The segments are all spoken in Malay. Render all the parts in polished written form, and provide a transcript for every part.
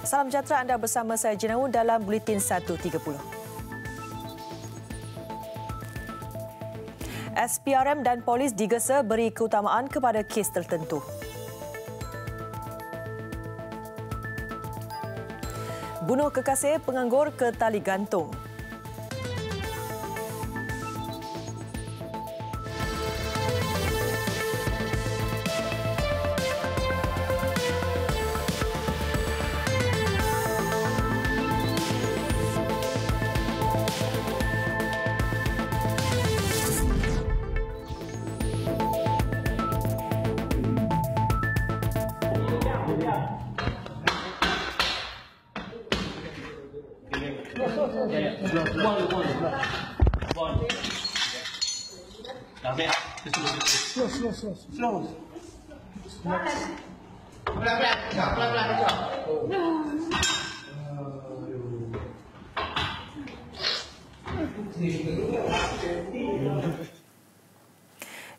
Salam sejahtera, anda bersama saya Jenawu dalam Buletin 1.30. SPRM dan polis digesa beri keutamaan kepada kes tertentu. Bunuh kekasih penganggur ke tali gantung.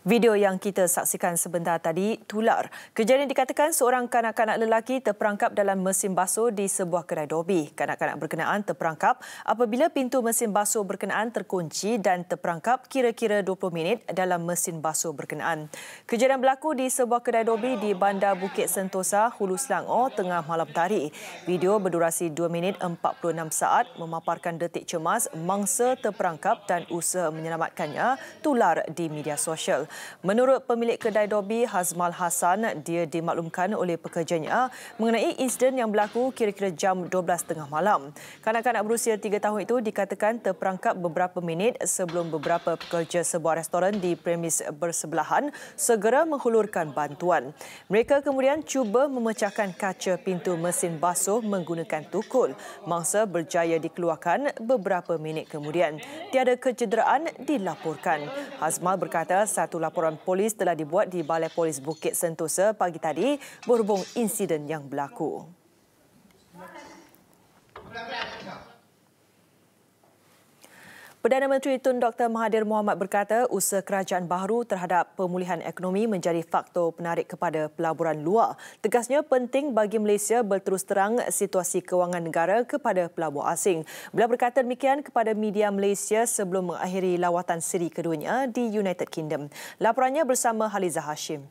Video yang kita saksikan sebentar tadi tular. Kejadian dikatakan seorang kanak-kanak lelaki terperangkap dalam mesin basuh di sebuah kedai dobi. Kanak-kanak berkenaan terperangkap apabila pintu mesin basuh berkenaan terkunci dan terperangkap kira-kira 20 minit dalam mesin basuh berkenaan. Kejadian berlaku di sebuah kedai dobi di Bandar Bukit Sentosa, Hulu Selangor tengah malam tadi. Video berdurasi 2 minit 46 saat memaparkan detik cemas mangsa terperangkap dan usaha menyelamatkannya tular di media sosial. Menurut pemilik kedai dobi Hazmal Hassan, dia dimaklumkan oleh pekerjanya mengenai insiden yang berlaku kira-kira jam 12.30 malam. Kanak-kanak berusia 3 tahun itu dikatakan terperangkap beberapa minit sebelum beberapa pekerja sebuah restoran di premis bersebelahan segera menghulurkan bantuan. Mereka kemudian cuba memecahkan kaca pintu mesin basuh menggunakan tukul. Mangsa berjaya dikeluarkan beberapa minit kemudian. Tiada kecederaan dilaporkan. Hazmal berkata satu laporan polis telah dibuat di Balai Polis Bukit Sentosa pagi tadi berhubung insiden yang berlaku. Perdana Menteri Tun Dr. Mahathir Mohamad berkata usaha kerajaan baharu terhadap pemulihan ekonomi menjadi faktor penarik kepada pelaburan luar. Tegasnya penting bagi Malaysia berterus terang situasi kewangan negara kepada pelabur asing. Beliau berkata demikian kepada media Malaysia sebelum mengakhiri lawatan siri keduanya di United Kingdom. Laporannya bersama Haliza Hashim.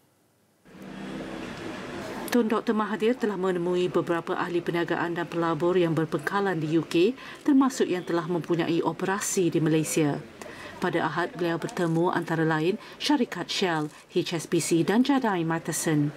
Tun Dr. Mahathir telah menemui beberapa ahli perniagaan dan pelabur yang berpengkalan di UK, termasuk yang telah mempunyai operasi di Malaysia. Pada Ahad, beliau bertemu antara lain syarikat Shell, HSBC dan Jardine Matheson.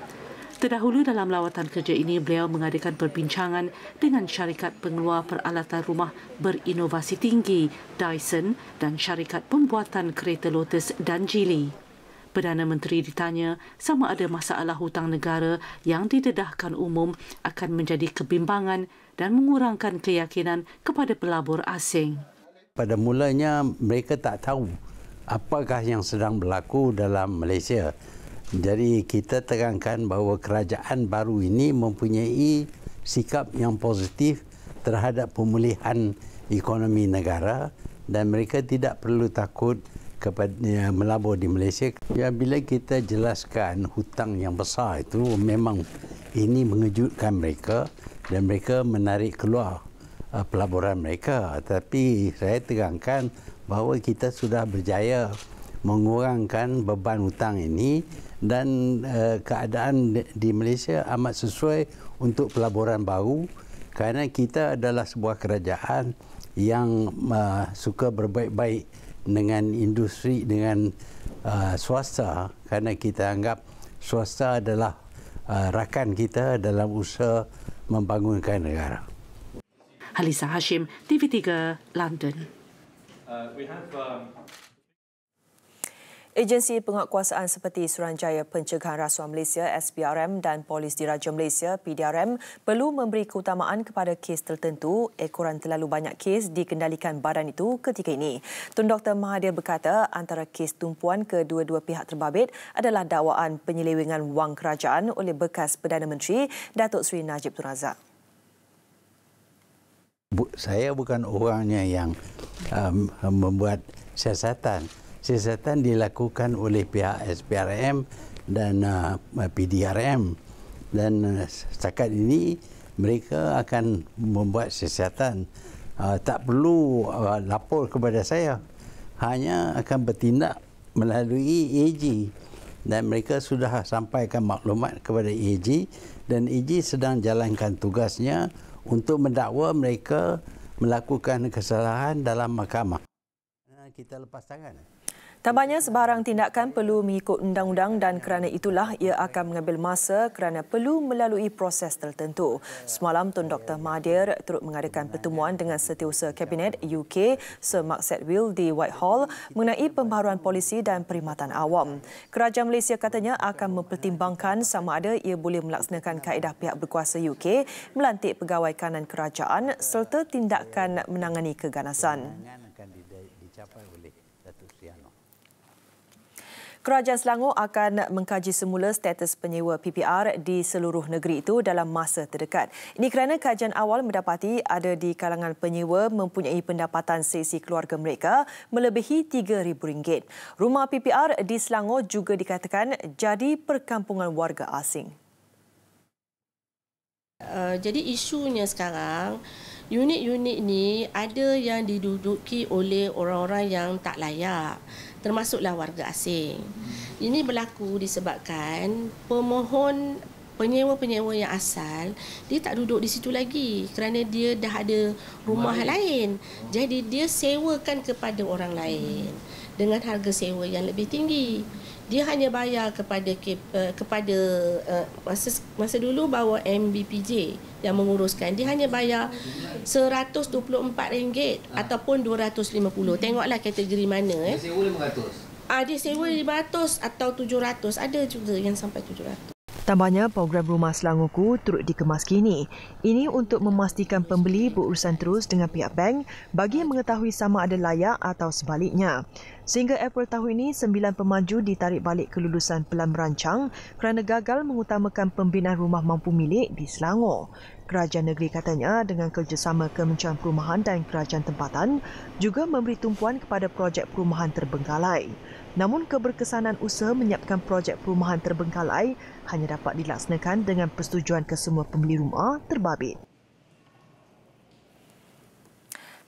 Terdahulu dalam lawatan kerja ini, beliau mengadakan perbincangan dengan syarikat pengeluar peralatan rumah berinovasi tinggi, Dyson, dan syarikat pembuatan kereta Lotus dan Geely. Perdana Menteri ditanya sama ada masalah hutang negara yang didedahkan umum akan menjadi kebimbangan dan mengurangkan keyakinan kepada pelabur asing. Pada mulanya mereka tak tahu apakah yang sedang berlaku dalam Malaysia. Jadi kita tekankan bahawa kerajaan baru ini mempunyai sikap yang positif terhadap pemulihan ekonomi negara dan mereka tidak perlu takut kepada melabur di Malaysia. Ya, bila kita jelaskan hutang yang besar itu memang ini mengejutkan mereka dan mereka menarik keluar pelaburan mereka. Tapi saya tekankan bahawa kita sudah berjaya mengurangkan beban hutang ini dan keadaan di Malaysia amat sesuai untuk pelaburan baru kerana kita adalah sebuah kerajaan yang suka berbaik-baik dengan industri, dengan swasta kerana kita anggap swasta adalah rakan kita dalam usaha membangunkan negara. Haliza Hashim, TV3, London. Agensi penguatkuasaan seperti Suruhanjaya Pencegahan Rasuah Malaysia SPRM dan Polis Diraja Malaysia PDRM perlu memberi keutamaan kepada kes tertentu ekoran terlalu banyak kes dikendalikan badan itu ketika ini. Tun Dr. Mahathir berkata antara kes tumpuan kedua-dua pihak terbabit adalah dakwaan penyelewengan wang kerajaan oleh bekas Perdana Menteri Datuk Seri Najib Tun Razak. Saya bukan orangnya yang membuat siasatan. Siasatan dilakukan oleh pihak SPRM dan PDRM dan setakat ini mereka akan membuat siasatan. Tak perlu lapor kepada saya, hanya akan bertindak melalui AG, dan mereka sudah sampaikan maklumat kepada AG, dan AG sedang jalankan tugasnya untuk mendakwa mereka melakukan kesalahan dalam mahkamah. Kita lepas tangan. Tambahnya, sebarang tindakan perlu mengikut undang-undang dan kerana itulah ia akan mengambil masa kerana perlu melalui proses tertentu. Semalam, Tun Dr. Mahathir turut mengadakan pertemuan dengan Setiausaha Kabinet UK Sir Mark Sedwill di Whitehall mengenai pembaharuan polisi dan perkhidmatan awam. Kerajaan Malaysia katanya akan mempertimbangkan sama ada ia boleh melaksanakan kaedah pihak berkuasa UK melantik pegawai kanan kerajaan serta tindakan menangani keganasan. Kerajaan Selangor akan mengkaji semula status penyewa PPR di seluruh negeri itu dalam masa terdekat. Ini kerana kajian awal mendapati ada di kalangan penyewa mempunyai pendapatan sesi keluarga mereka melebihi RM3,000. Rumah PPR di Selangor juga dikatakan jadi perkampungan warga asing. Jadi isunya sekarang, unit-unit ni ada yang diduduki oleh orang-orang yang tak layak, termasuklah warga asing. Ini berlaku disebabkan penyewa-penyewa yang asal, dia tak duduk di situ lagi kerana dia dah ada rumah lain. Jadi dia sewakan kepada orang lain dengan harga sewa yang lebih tinggi. Dia hanya bayar kepada masa dulu bawa MBPJ yang menguruskan, dia hanya bayar RM124 ataupun RM250. Tengoklah kategori mana. Dia sewa 500. Dia sewa 500 atau 700. Ada juga yang sampai 700. Tambahnya, program Rumah Selangorku turut dikemas kini. Ini untuk memastikan pembeli berurusan terus dengan pihak bank bagi mengetahui sama ada layak atau sebaliknya. Sehingga April tahun ini, 9 pemaju ditarik balik kelulusan pelan merancang kerana gagal mengutamakan pembinaan rumah mampu milik di Selangor. Kerajaan negeri katanya dengan kerjasama Kementerian Perumahan dan Kerajaan Tempatan juga memberi tumpuan kepada projek perumahan terbengkalai. Namun keberkesanan usaha menyiapkan projek perumahan terbengkalai hanya dapat dilaksanakan dengan persetujuan kesemua pembeli rumah terbabit.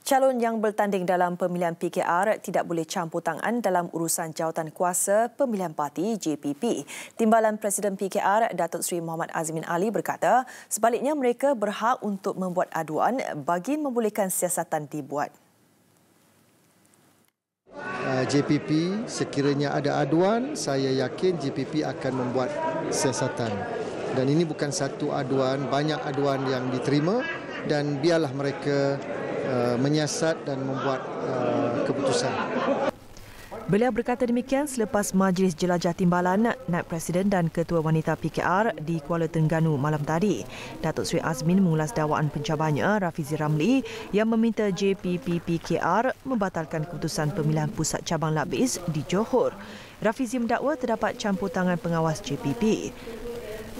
Calon yang bertanding dalam pemilihan PKR tidak boleh campur tangan dalam urusan jawatan kuasa pemilihan parti JPP. Timbalan Presiden PKR, Datuk Seri Muhammad Azmin Ali berkata, sebaliknya mereka berhak untuk membuat aduan bagi membolehkan siasatan dibuat. JPP, sekiranya ada aduan, saya yakin JPP akan membuat siasatan. Dan ini bukan satu aduan, banyak aduan yang diterima dan biarlah mereka menyiasat dan membuat keputusan. Beliau berkata demikian selepas Majlis Jelajah Timbalan Naib Presiden dan Ketua Wanita PKR di Kuala Terengganu malam tadi. Datuk Seri Azmin mengulas dakwaan pencabarnya Rafizi Ramli yang meminta JPP PKR membatalkan keputusan pemilihan pusat cabang Labis di Johor. Rafizi mendakwa terdapat campur tangan pengawas JPP.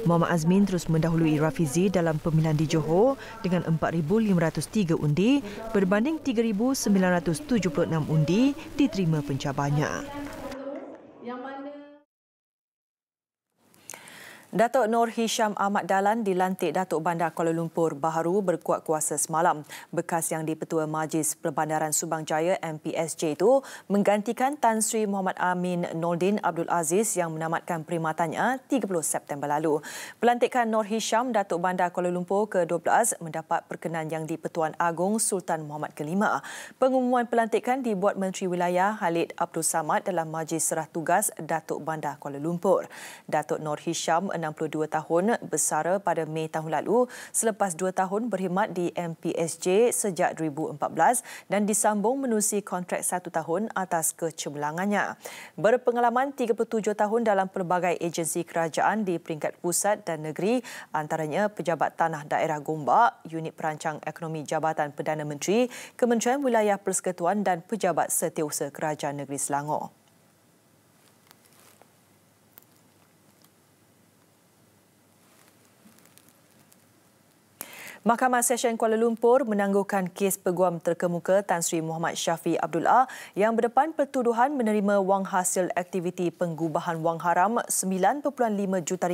Muhammad Azmin terus mendahului Rafizi dalam pemilihan di Johor dengan 4,503 undi berbanding 3,976 undi diterima pencabarnya. Datuk Nur Hisham Ahmad Dahlan dilantik Datuk Bandar Kuala Lumpur baharu berkuat kuasa semalam. Bekas Yang di-Pertua Majlis Perbandaran Subang Jaya MPSJ itu menggantikan Tan Sri Muhammad Amin Nordin Abdul Aziz yang menamatkan perkhidmatannya 30 September lalu. Pelantikan Nur Hisham Datuk Bandar Kuala Lumpur ke-12 mendapat perkenan Yang di-Pertuan Agong Sultan Muhammad ke-5. Pengumuman pelantikan dibuat Menteri Wilayah Khalid Abdul Samad dalam Majlis Serah Tugas Datuk Bandar Kuala Lumpur. Datuk Nur Hisham 62 tahun bersara pada Mei tahun lalu selepas 2 tahun berkhidmat di MPSJ sejak 2014 dan disambung menerusi kontrak 1 tahun atas kecemerlangannya. Berpengalaman 37 tahun dalam pelbagai agensi kerajaan di peringkat pusat dan negeri, antaranya Pejabat Tanah Daerah Gombak, Unit Perancang Ekonomi Jabatan Perdana Menteri, Kementerian Wilayah Persekutuan dan Pejabat Setiausaha Kerajaan Negeri Selangor. Mahkamah Session Kuala Lumpur menangguhkan kes peguam terkemuka Tan Sri Muhammad Shafie Abdullah yang berdepan pertuduhan menerima wang hasil aktiviti penggubahan wang haram RM9.5 juta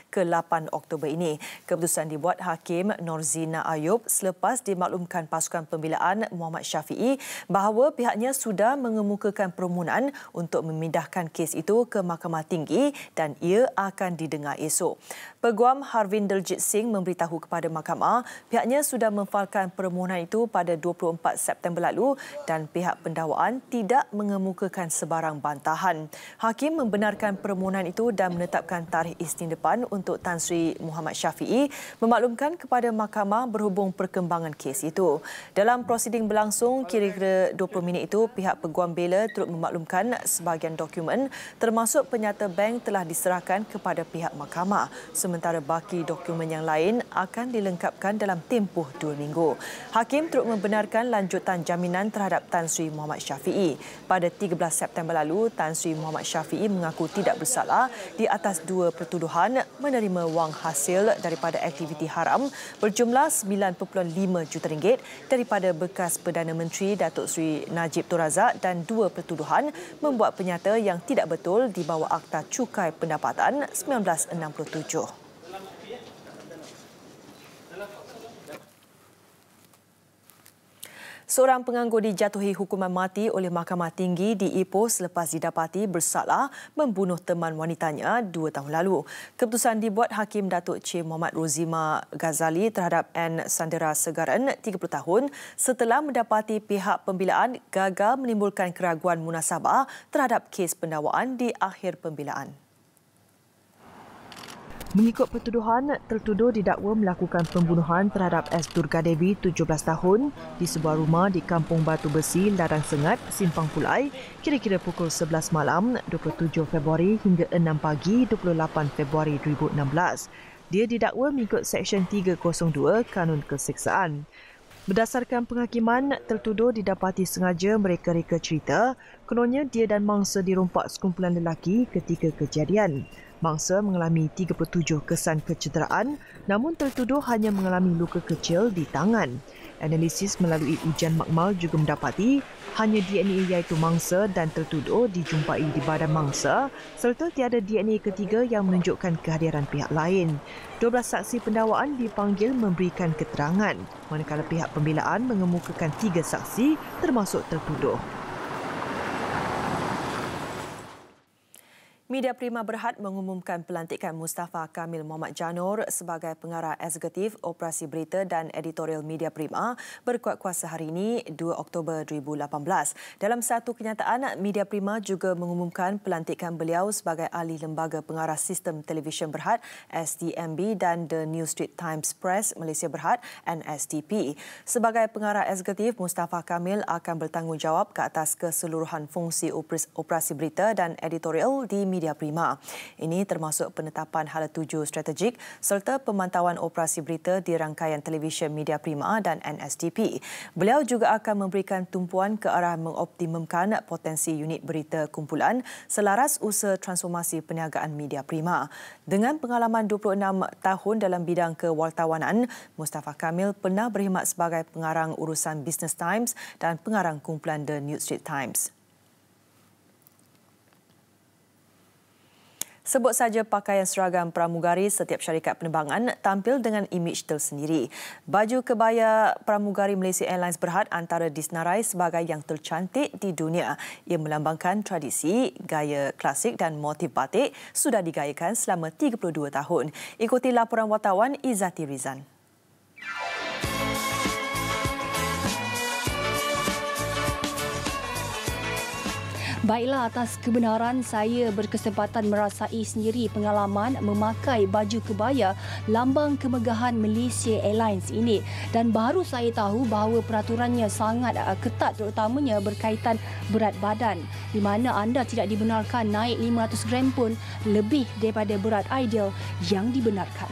ke 8 Oktober ini. Keputusan dibuat Hakim Norzina Ayub selepas dimaklumkan pasukan pembelaan Muhammad Shafie bahawa pihaknya sudah mengemukakan permohonan untuk memindahkan kes itu ke Mahkamah Tinggi dan ia akan didengar esok. Peguam Harvinderjit Singh memberitahu kepada mahkamah pihaknya sudah memfailkan permohonan itu pada 24 September lalu dan pihak pendakwaan tidak mengemukakan sebarang bantahan. Hakim membenarkan permohonan itu dan menetapkan tarikh isnin depan untuk Tan Sri Muhammad Shafie memaklumkan kepada mahkamah berhubung perkembangan kes itu. Dalam prosiding berlangsung kira-kira 20 minit itu, pihak peguam bela turut memaklumkan sebahagian dokumen termasuk penyata bank telah diserahkan kepada pihak mahkamah. Sementara baki dokumen yang lain akan dilengkapkan dalam tempoh 2 minggu. Hakim turut membenarkan lanjutan jaminan terhadap Tan Sri Muhammad Shafie. Pada 13 September lalu, Tan Sri Muhammad Shafie mengaku tidak bersalah di atas 2 pertuduhan menerima wang hasil daripada aktiviti haram berjumlah RM9.5 juta daripada bekas Perdana Menteri Datuk Seri Najib Tun Razak dan 2 pertuduhan membuat penyata yang tidak betul di bawah Akta Cukai Pendapatan 1967. Seorang penganggur dijatuhi hukuman mati oleh Mahkamah Tinggi di Ipoh selepas didapati bersalah membunuh teman wanitanya 2 tahun lalu. Keputusan dibuat Hakim Datuk C. Muhammad Rozima Ghazali terhadap N. Sandera Segaran, 30 tahun, setelah mendapati pihak pembelaan gagal menimbulkan keraguan munasabah terhadap kes pendakwaan di akhir pembelaan. Mengikut pertuduhan, tertuduh didakwa melakukan pembunuhan terhadap S. Durga Devi, 17 tahun, di sebuah rumah di Kampung Batu Besi, Ladang Sengat, Simpang Pulai, kira-kira pukul 11 malam 27 Februari hingga 6 pagi 28 Februari 2016. Dia didakwa mengikut Seksyen 302 Kanun Keseksaan. Berdasarkan penghakiman, tertuduh didapati sengaja mereka-reka cerita kononnya dia dan mangsa dirompak sekumpulan lelaki ketika kejadian. Mangsa mengalami 37 kesan kecederaan, namun tertuduh hanya mengalami luka kecil di tangan. Analisis melalui ujian makmal juga mendapati hanya DNA iaitu mangsa dan tertuduh dijumpai di badan mangsa serta tiada DNA ketiga yang menunjukkan kehadiran pihak lain. 12 saksi pendakwaan dipanggil memberikan keterangan, manakala pihak pembelaan mengemukakan 3 saksi termasuk tertuduh. Media Prima Berhad mengumumkan pelantikan Mustafa Kamil Muhammad Janur sebagai pengarah eksekutif Operasi Berita dan Editorial Media Prima berkuat kuasa hari ini 2 Oktober 2018. Dalam satu kenyataan, Media Prima juga mengumumkan pelantikan beliau sebagai ahli lembaga pengarah sistem televisyen Berhad STMB dan The New Street Times Press Malaysia Berhad NSTP. Sebagai pengarah eksekutif, Mustafa Kamil akan bertanggungjawab ke atas keseluruhan fungsi operasi berita dan editorial di Media Prima. Ini termasuk penetapan hala tuju strategik serta pemantauan operasi berita di rangkaian televisyen Media Prima dan NSTP. Beliau juga akan memberikan tumpuan ke arah mengoptimumkan potensi unit berita kumpulan selaras usaha transformasi perniagaan Media Prima. Dengan pengalaman 26 tahun dalam bidang kewartawanan, Mustafa Kamil pernah berkhidmat sebagai pengarang urusan Business Times dan pengarang kumpulan The New Street Times. Sebut saja pakaian seragam pramugari setiap syarikat penerbangan tampil dengan imej tersendiri. Baju kebaya pramugari Malaysia Airlines Berhad antara disenarai sebagai yang tercantik di dunia. Ia melambangkan tradisi, gaya klasik dan motif batik sudah digayakan selama 32 tahun. Ikuti laporan wartawan Izzati Rizan. Baiklah, atas kebenaran saya berkesempatan merasai sendiri pengalaman memakai baju kebaya lambang kemegahan Malaysia Airlines ini. Dan baru saya tahu bahawa peraturannya sangat ketat, terutamanya berkaitan berat badan, di mana anda tidak dibenarkan naik 500 gram pun lebih daripada berat ideal yang dibenarkan.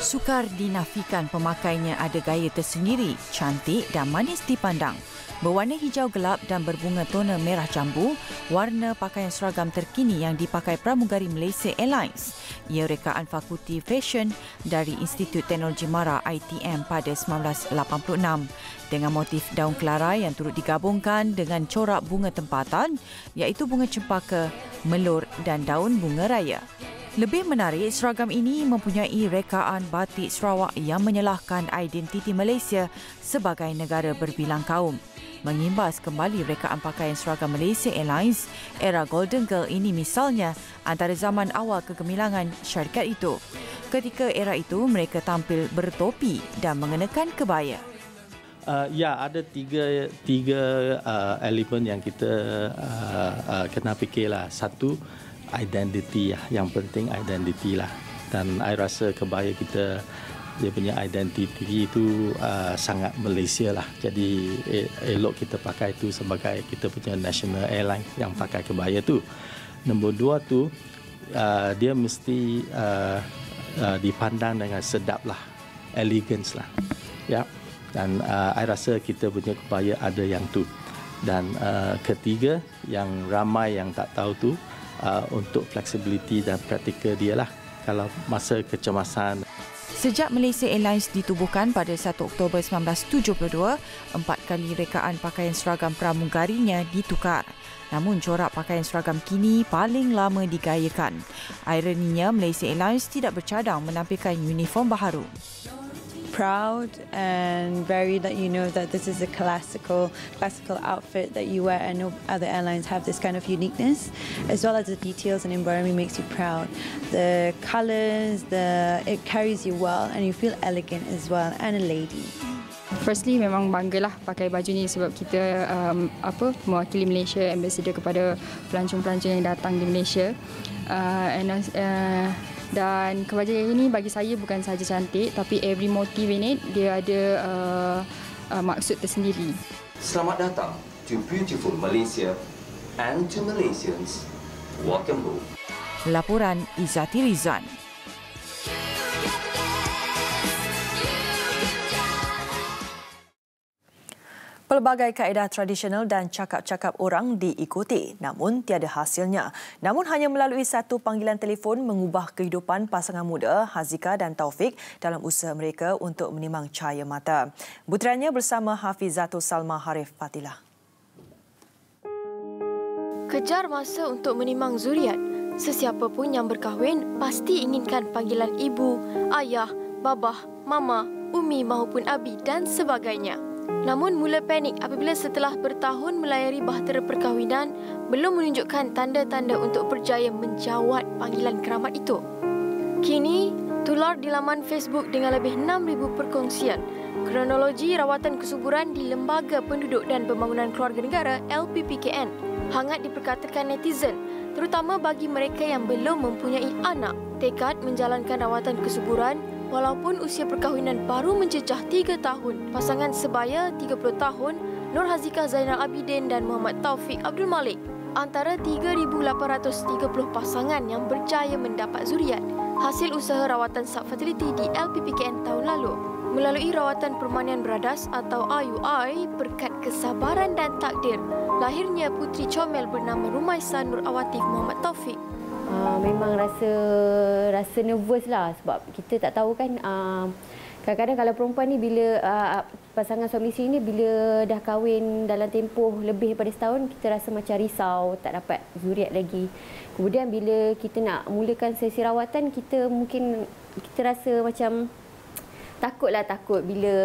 Sukar dinafikan pemakainya ada gaya tersendiri, cantik dan manis dipandang. Berwarna hijau gelap dan berbunga tona merah jambu, warna pakaian seragam terkini yang dipakai pramugari Malaysia Airlines. Ia rekaan Fakulti Fashion dari Institut Teknologi Mara ITM pada 1986 dengan motif daun kelara yang turut digabungkan dengan corak bunga tempatan iaitu bunga cempaka, melur dan daun bunga raya. Lebih menarik, seragam ini mempunyai rekaan batik Sarawak yang menyalahkan identiti Malaysia sebagai negara berbilang kaum. Mengimbas kembali rekaan pakaian seragam Malaysia Airlines, era Golden Girl ini misalnya antara zaman awal kegemilangan syarikat itu. Ketika era itu, mereka tampil bertopi dan mengenakan kebaya. Ada tiga elemen yang kita kena fikirlah. Satu, identiti lah. Yang penting identiti lah. Dan saya rasa kebaya kita, dia punya identiti itu sangat Malaysia lah. Jadi elok kita pakai itu sebagai kita punya national airline yang pakai kebaya tu. Nombor dua tu, dia mesti dipandang dengan sedap lah, elegance lah. Ya. Dan saya rasa kita punya kebaya ada yang tu. Dan ketiga, yang ramai yang tak tahu tu, untuk flexibility dan praktikal dia lah. Kalau masa kecemasan. Sejak Malaysia Airlines ditubuhkan pada 1 Oktober 1972, 4 kali rekaan pakaian seragam pramugarinya ditukar. Namun corak pakaian seragam kini paling lama digayakan. Ironinya, Malaysia Airlines tidak bercadang menampilkan uniform baharu. Proud and very that you know that this is a classical outfit that you wear, and no other airlines have this kind of uniqueness, as well as the details and embroidery makes you proud. The colours, it carries you well, and you feel elegant as well, and a lady. Firstly, memang banggalah pakai baju ni sebab kita mewakili Malaysia, ambassador kepada pelancong-pelancong yang datang di Malaysia. Dan kebaya ini bagi saya bukan sahaja cantik, tapi every motif in it dia ada maksud tersendiri. Selamat datang to beautiful Malaysia and to Malaysians. Welcome home. Laporan Izzati Rizwan. Pelbagai kaedah tradisional dan cakap-cakap orang diikuti, namun tiada hasilnya. Namun hanya melalui satu panggilan telefon mengubah kehidupan pasangan muda Hazika dan Taufik dalam usaha mereka untuk menimang cahaya mata. Butirannya bersama Hafizatul Salma Harif Fatilah. Kejar masa untuk menimang zuriat. Sesiapa pun yang berkahwin pasti inginkan panggilan ibu, ayah, babah, mama, umi maupun abi dan sebagainya. Namun mula panik apabila setelah bertahun melayari bahtera perkahwinan belum menunjukkan tanda-tanda untuk berjaya menjawat panggilan keramat itu. Kini, tular di laman Facebook dengan lebih 6,000 perkongsian. Kronologi rawatan kesuburan di Lembaga Penduduk dan Pembangunan Keluarga Negara LPPKN hangat diperkatakan netizen, terutama bagi mereka yang belum mempunyai anak. Tekad menjalankan rawatan kesuburan walaupun usia perkahwinan baru menjejah 3 tahun. Pasangan sebaya 30 tahun, Nur Hazika Zainal Abidin dan Muhammad Taufik Abdul Malik, antara 3,830 pasangan yang berjaya mendapat zuriat hasil usaha rawatan sub-fertility di LPPKN tahun lalu. Melalui rawatan permanian beradas atau IUI, berkat kesabaran dan takdir, lahirnya puteri comel bernama Rumaisa Nur Awatif Muhammad Taufik. Memang rasa nervous lah sebab kita tak tahu kan, kadang-kadang kalau perempuan ni bila pasangan suami isteri ni bila dah kahwin dalam tempoh lebih daripada setahun, kita rasa macam risau tak dapat zuriat lagi. Kemudian bila kita nak mulakan sesi rawatan, kita rasa macam takut bila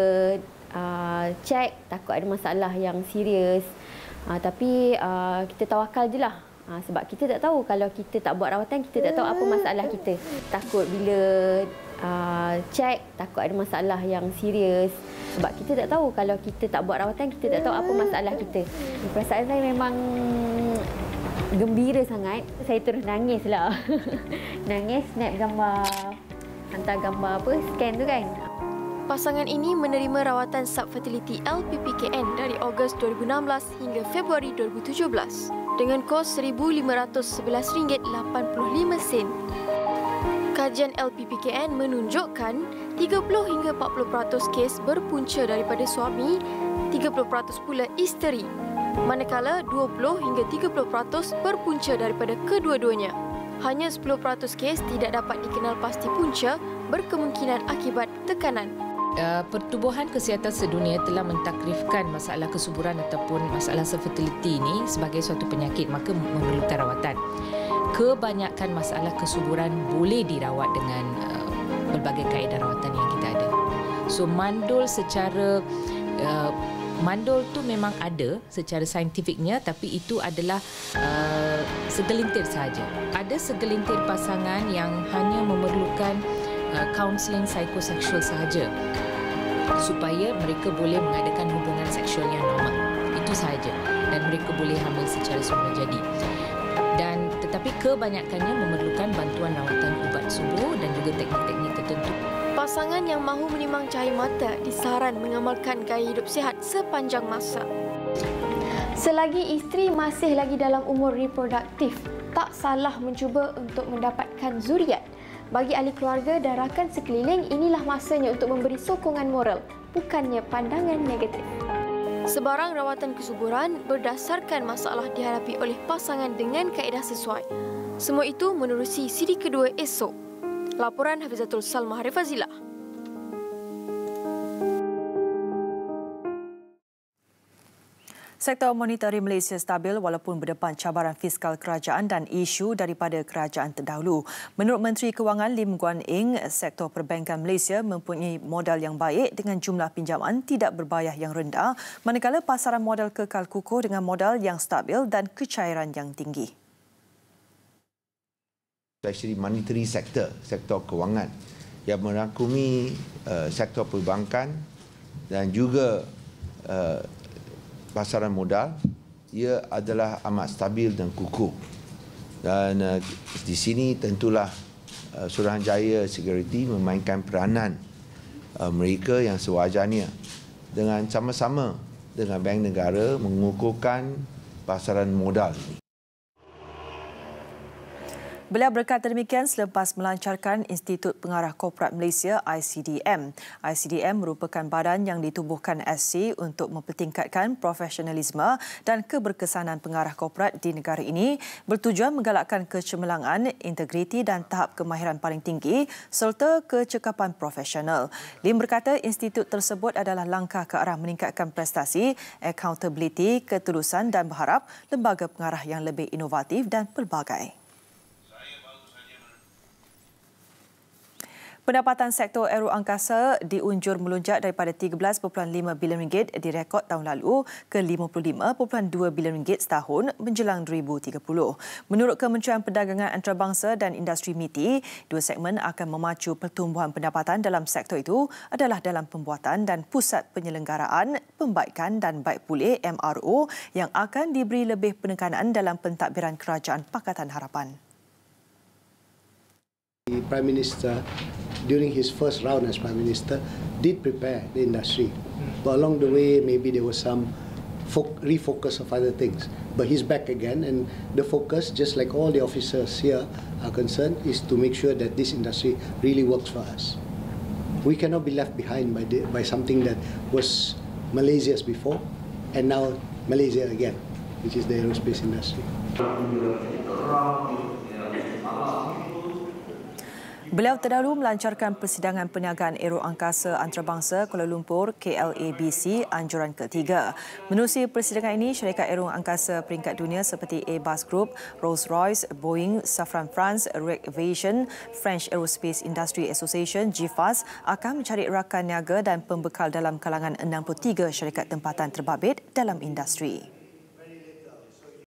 cek, takut ada masalah yang serius. Tapi kita tawakal je lah. Sebab kita tak tahu kalau kita tak buat rawatan, kita tak tahu apa masalah kita. Takut bila cek, takut ada masalah yang serius. Sebab kita tak tahu kalau kita tak buat rawatan, kita tak tahu apa masalah kita. Perasaan saya memang gembira sangat. Saya terus nangis lah. Nangis, snap gambar, hantar gambar scan tu kan. Pasangan ini menerima rawatan sub-fertility LPPKN dari Ogos 2016 hingga Februari 2017 dengan kos RM1,511.85. Kajian LPPKN menunjukkan 30 hingga 40% kes berpunca daripada suami, 30% pula isteri. Manakala 20 hingga 30% berpunca daripada kedua-duanya. Hanya 10% kes tidak dapat dikenal pasti punca, berkemungkinan akibat tekanan. Pertubuhan Kesihatan Sedunia telah mentakrifkan masalah kesuburan ataupun masalah fertility ini sebagai suatu penyakit, maka memerlukan rawatan. Kebanyakan masalah kesuburan boleh dirawat dengan pelbagai kaedah rawatan yang kita ada. So mandul tu memang ada secara saintifiknya, tapi itu adalah segelintir sahaja. Ada segelintir pasangan yang hanya memerlukan kaunseling psikoseksual sahaja supaya mereka boleh mengadakan hubungan seksual yang normal. Itu sahaja, dan mereka boleh hamil secara semula jadi. Dan tetapi kebanyakannya memerlukan bantuan rawatan ubat subur dan juga teknik-teknik tertentu. Pasangan yang mahu menimang cahaya mata disaran mengamalkan gaya hidup sihat sepanjang masa. Selagi isteri masih lagi dalam umur reproduktif, tak salah mencuba untuk mendapatkan zuriat. Bagi ahli keluarga dan rakan sekeliling, inilah masanya untuk memberi sokongan moral, bukannya pandangan negatif. Sebarang rawatan kesuburan berdasarkan masalah dihadapi oleh pasangan dengan kaedah sesuai. Semua itu menerusi siri kedua esok. Laporan Hafizatul Salma Harifazilah. Sektor monetari Malaysia stabil walaupun berdepan cabaran fiskal kerajaan dan isu daripada kerajaan terdahulu. Menurut Menteri Kewangan Lim Guan Eng, sektor perbankan Malaysia mempunyai modal yang baik dengan jumlah pinjaman tidak berbayar yang rendah, manakala pasaran modal kekal kukuh dengan modal yang stabil dan kecairan yang tinggi. Especially monetary sector, sektor kewangan yang merangkumi sektor perbankan dan juga pasaran modal, ia adalah amat stabil dan kukuh. Dan di sini tentulah Suruhanjaya Security memainkan peranan mereka yang sewajarnya dengan sama-sama dengan Bank Negara mengukuhkan pasaran modal ini. Beliau berkata demikian selepas melancarkan Institut Pengarah Korporat Malaysia ICDM. ICDM merupakan badan yang ditubuhkan SC untuk mempertingkatkan profesionalisme dan keberkesanan pengarah korporat di negara ini, bertujuan menggalakkan kecemerlangan, integriti dan tahap kemahiran paling tinggi serta kecekapan profesional. Lim berkata institut tersebut adalah langkah ke arah meningkatkan prestasi, accountability, ketulusan dan berharap lembaga pengarah yang lebih inovatif dan pelbagai. Pendapatan sektor aeroangkasa diunjur melonjak daripada 13.5 bilion ringgit direkod tahun lalu ke 55.2 bilion ringgit setahun menjelang 2030. Menurut Kementerian Perdagangan Antarabangsa dan Industri MITI, dua segmen akan memacu pertumbuhan pendapatan dalam sektor itu adalah dalam pembuatan dan pusat penyelenggaraan, pembaikan dan baik pulih MRO yang akan diberi lebih penekanan dalam pentadbiran Kerajaan Pakatan Harapan. The Prime Minister, during his first round as Prime Minister, did prepare the industry. But along the way, maybe there was some refocus of other things. But he's back again, and the focus, just like all the officers here are concerned, is to make sure that this industry really works for us. We cannot be left behind by something that was Malaysia's before, and now Malaysia again, which is the aerospace industry. Beliau terdahulu melancarkan persidangan perniagaan aeroangkasa antarabangsa Kuala Lumpur KLABC anjuran ketiga. Menerusi persidangan ini, syarikat aeroangkasa peringkat dunia seperti Airbus Group, Rolls-Royce, Boeing, Safran France, Red Aviation, French Aerospace Industry Association, GIFAS akan mencari rakan niaga dan pembekal dalam kalangan 63 syarikat tempatan terbabit dalam industri.